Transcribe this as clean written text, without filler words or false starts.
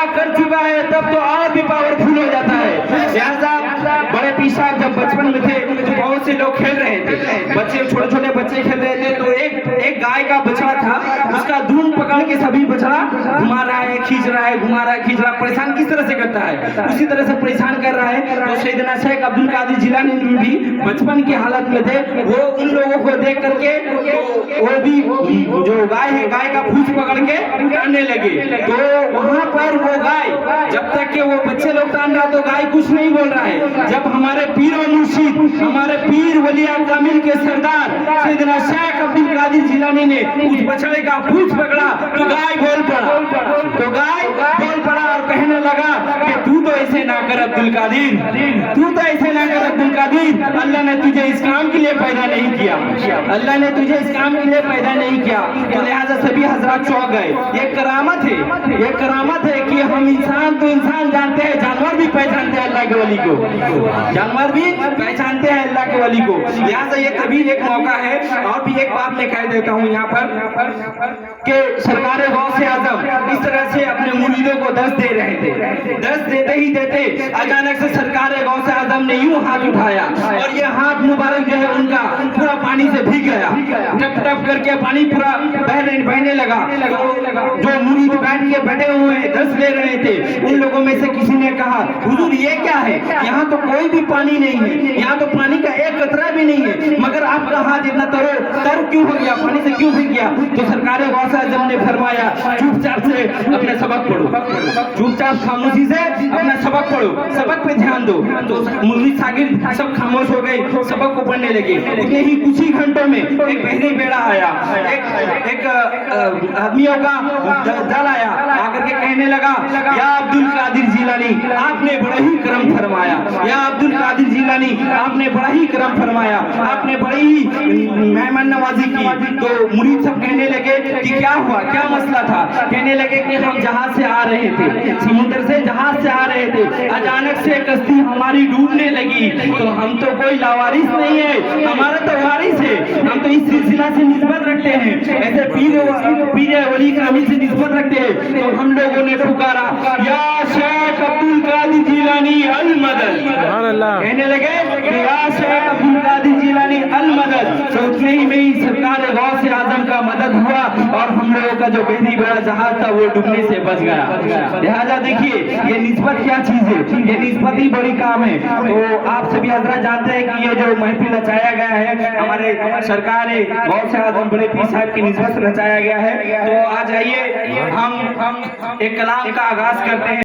तबाह कर चुका है तब तो और भी पावरफुल हो जाता है। लिहाजा बड़े पीर साहब जब बचपन में थे तो बहुत से लोग खेल रहे थे, बच्चे छोटे छोटे बच्चे खेल रहे थे, तो एक गाय का बछड़ा था, उसका दून पकड़ के सभी बछड़ा घुमा रहा है, खींच रहा है, घुमा रहा है, खींच रहा है, परेशान किस तरह से करता है उसी तरह से परेशान कर रहा है। तो सैयदना शेख अब्दुल कादिर जिलानी भी बचपन की हालत में थे, वो उन लोगों को देख करके वो भी जो गाय है गाय का पूंछ पकड़ के टानने लगे। तो वहां पर वो गाय जब तक के वो बच्चे लोग टान रहा तो गाय कुछ नहीं बोल रहा है। जब हमारे पीर और मुर्शिद हमारे पीर वलिया कामिल के सरदार सैयदना शेख अब्दुल कादिर जिलानी ने उस बछड़े का पूंछ पकड़ा तो गाय बोल पड़ा, तो गाय बोल पड़ा और कहने लगा कि तू तो ऐसे ना कर अब्दुल कादिर, तू तो ऐसे ना कर अब्दुल कादिर, अल्लाह ने तुझे इस काम के लिए पैदा नहीं किया, अल्लाह ने तुझे इस काम के लिए पैदा नहीं किया। तो लिहाजा सभी हजरात चौंक गए। ये करामत है, ये करामत है कि हम इंसान तो इंसान जानते हैं, जानवर भी पहचानते हैं अल्लाह के वली को, जानवर भी पहचानते हैं अल्लाह के वली को। लिहाजा ये कभी एक मौका है। और भी एक बात मैं कह देता हूँ यहाँ पर कि सरकार गौसे आजम इस तरह से अपने मुरीदों को दर्द दे रहे थे, दर्द देते ही देते अचानक से सरकार गौसे आजम ने यूं हाथ उठाया और ये हाथ मुबारक जो है उनका पूरा पानी से भीग गया, टप टप करके पानी पूरा बहने लगा। तो जो मुरीद बैठे हुए दर्द ले रहे थे उन लोगों में से किसी ने कहा हुजूर ये क्या है, यहाँ तो कोई भी पानी नहीं है, यहाँ तो पानी का एक कतरा भी नहीं है, मगर आपका हाथ इतना तर क्यों हो गया, पानी से क्यों भीग गया। तो सरकार गौसे आजम ने फरमाया चुपचाप से अपना सबक पढ़ो, चुपचाप खामोशी से अपना सबक पढ़ो, सबक पे ध्यान दो। तो मुरीद शागिर्द सब खामोश हो गए, सबक को पढ़ने लगे। उतने ही कुछ ही घंटों में एक बहरी बेड़ा आया, एक आदमियों का दल आया, आकर के कहने लगा या अब्दुल कादिर जिलानी आपने बड़ा ही करम फरमाया, या अब्दुल कादिर जिलानी आपने बड़ा ही करम फरमाया, आपने बड़ी ही मेहमान नवाजी की। तो मुरीद सब कहने लगे कि क्या हुआ, क्या मसला था। कहने लगे कि हम जहाज से आ रहे थे, समुद्र से जहाज से आ रहे थे, अचानक से कश्ती हमारी डूबने लगी, तो हम तो कोई लावारिस नहीं है, हमारा तो वारिस है, हम तो इस सिलसिला से निस्बत रखते हैं, ऐसे पीर वली कामिल से निस्बत रखते हैं। तो हम लोगों ने पुकारा या शेख अब्दुल कादिर जिलानी अल मदद, कहने लगे कि या शेख अब्दुल कादिर जिलानी अल मदद। तो उतने ही में ही सरकार गौसे आजम का मदद हुआ और हम लोगों का जो बेहद बड़ा जहाज था वो डूबने से बच गया। लिहाजा देखिए ये निस्बत क्या चीज है, ये निस्बत ही बड़ी काम है। तो आप सभी हजरात जानते हैं कि ये जो महफिल रचाया गया है हमारे सरकार गौसे आजम बड़े पीर साहब की निस्बत से रचाया गया है। तो आज आइए हम एक कलाम का आगाज करते हैं।